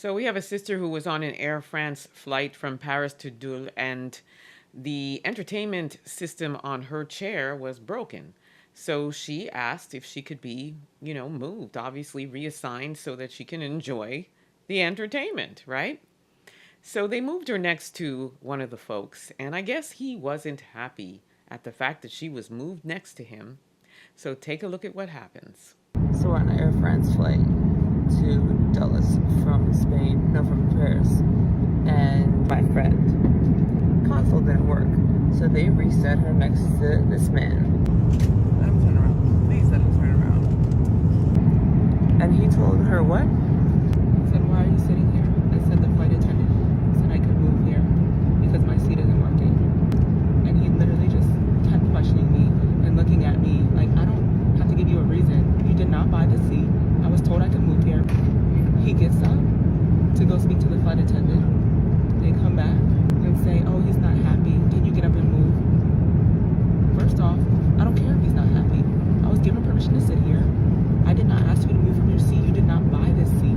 So we have a sister who was on an Air France flight from Paris to Dule, and the entertainment system on her chair was broken. So she asked if she could be, moved, obviously reassigned so that she can enjoy the entertainment, right? So they moved her next to one of the folks, and I guess he wasn't happy at the fact that she was moved next to him. So take a look at what happens. So we're on an Air France flight to Dulles from Spain, no, from Paris. And my friend, console didn't work. So they reset her next to this man. Let him turn around. Please let him turn around. And he told her what? He said, why are you sitting here? I said the flight attendant said I could move here because my seat isn't working. And he literally just kept questioning me and looking at me like, I don't have to give you a reason. You did not buy the seat. I was told I could move here. He gets up to go speak to the flight attendant. They come back and say, oh, he's not happy. Can you get up and move? First off, I don't care if he's not happy. I was given permission to sit here. I did not ask you to move from your seat. You did not buy this seat.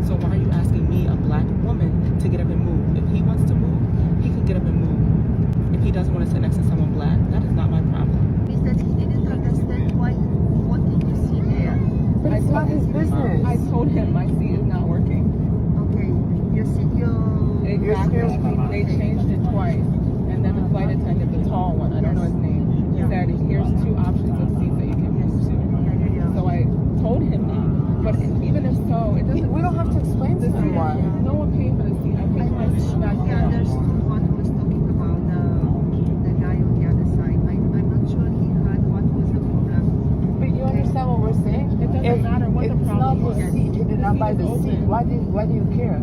So why are you asking me, a black woman, to get up and move? If he wants to move, he can get up and move. If he doesn't want to sit next to someone black, that is not my problem. Is that he didn't understand why he wanted to sit there. But it's not his business. I told him my seat is not working. Okay, you see, Exactly. They changed it twice. And then the flight attendant, the tall one, I don't know his name, he said, here's two options of seats that you can move to. So I told him that. But even if so, it doesn't... We don't have to explain to him why. No one paid for the seat. I paid for my seat back He then. understood what he was talking about, the guy on the other side. I'm not sure he heard what was the problem. But you understand what we're saying? It doesn't matter what the problem was. It's not his seat. He did not buy the seat. Why do you care?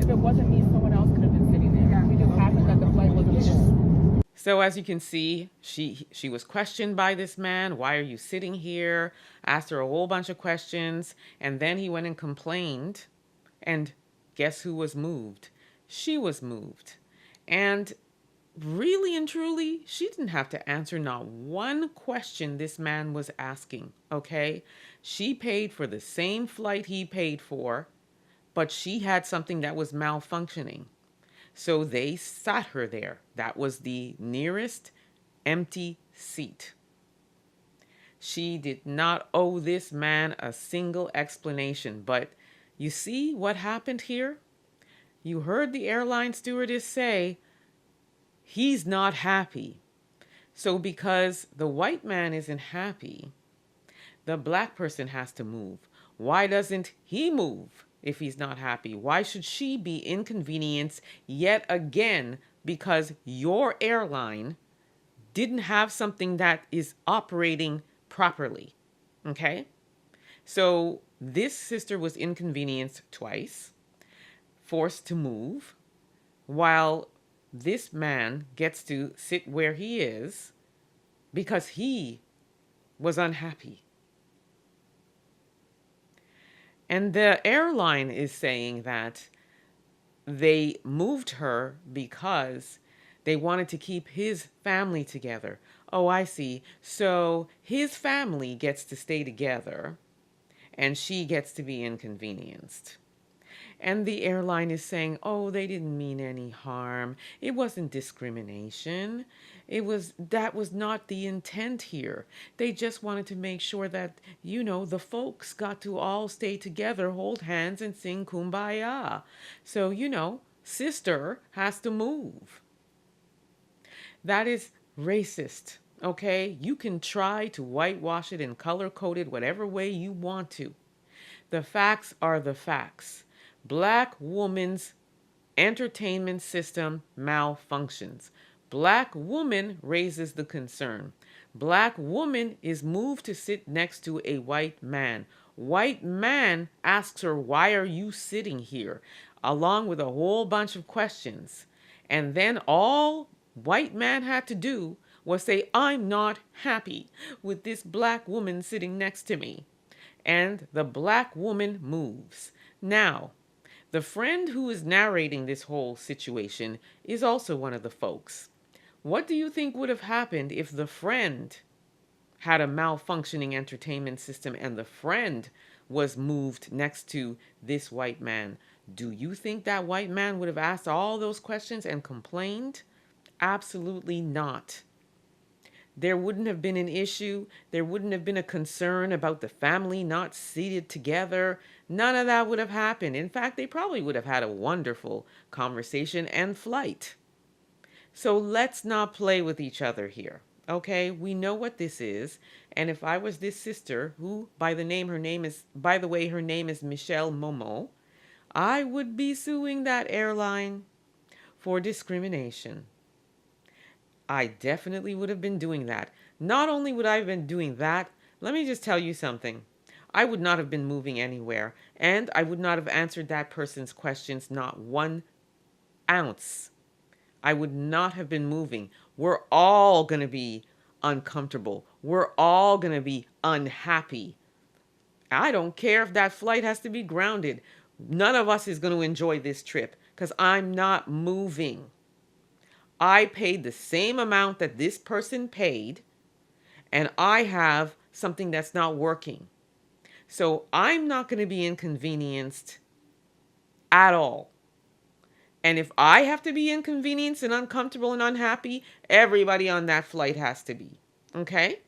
If it wasn't me, someone else could have been sitting there. It just happened that the flight wasn't full. So as you can see, she was questioned by this man. Why are you sitting here? Asked her a whole bunch of questions. And then he went and complained. And guess who was moved? She was moved. And really and truly, she didn't have to answer not one question this man was asking, okay? She paid for the same flight he paid for, but she had something that was malfunctioning. So they sat her there. That was the nearest empty seat. She did not owe this man a single explanation. But you see what happened here? You heard the airline stewardess say, he's not happy. So because the white man isn't happy, the black person has to move. Why doesn't he move if he's not happy? Why should she be inconvenienced yet again because your airline didn't have something that is operating properly? Okay? So this sister was inconvenienced twice, forced to move, while this man gets to sit where he is because he was unhappy. And the airline is saying that they moved her because they wanted to keep his family together. Oh, I see. So his family gets to stay together and she gets to be inconvenienced. And the airline is saying, oh, they didn't mean any harm. It wasn't discrimination. That was not the intent here. They just wanted to make sure that, the folks got to all stay together, hold hands, and sing Kumbaya. So, sister has to move. That is racist, okay? You can try to whitewash it and color code it whatever way you want to. The facts are the facts. Black woman's entertainment system malfunctions. Black woman raises the concern. Black woman is moved to sit next to a white man. White man asks her, why are you sitting here? Along with a whole bunch of questions. And then all white man had to do was say, I'm not happy with this black woman sitting next to me. And the black woman moves. Now, the friend who is narrating this whole situation is also one of the folks. What do you think would have happened if the friend had a malfunctioning entertainment system and the friend was moved next to this white man. Do you think that white man would have asked all those questions and complained? Absolutely not. There wouldn't have been an issue. There wouldn't have been a concern about the family not seated together. None of that would have happened. In fact, they probably would have had a wonderful conversation and flight. So let's not play with each other here. Okay, we know what this is. And if I was this sister, who by the way, her name is Michelle Momo, I would be suing that airline for discrimination. I definitely would have been doing that. Not only would I have been doing that, let me just tell you something. I would not have been moving anywhere, and I would not have answered that person's questions, not 1 ounce. I would not have been moving. We're all going to be uncomfortable. We're all going to be unhappy. I don't care if that flight has to be grounded. None of us is going to enjoy this trip because I'm not moving. I paid the same amount that this person paid, and I have something that's not working. So I'm not going to be inconvenienced at all. And if I have to be inconvenienced and uncomfortable and unhappy, everybody on that flight has to be. Okay?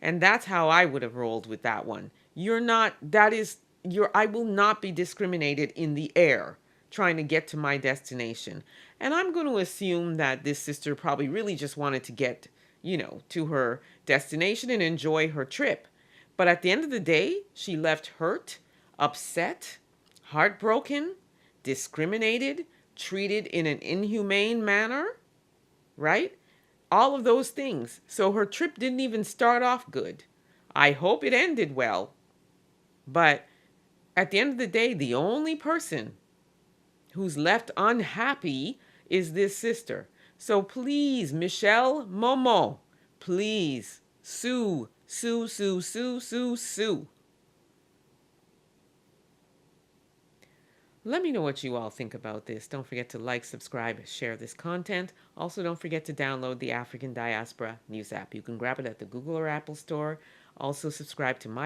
And that's how I would have rolled with that one. I will not be discriminated in the air trying to get to my destination. And I'm going to assume that this sister probably really just wanted to get, to her destination and enjoy her trip. But at the end of the day, she left hurt, upset, heartbroken, discriminated, treated in an inhumane manner, right? All of those things. So her trip didn't even start off good. I hope it ended well. But at the end of the day, the only person who's left unhappy is this sister. So please, Michelle Momo, please sue, sue, sue, sue, sue, sue. Let me know what you all think about this. Don't forget to like, subscribe, share this content. Also, don't forget to download the African Diaspora News app. You can grab it at the Google or Apple store. Also, subscribe to my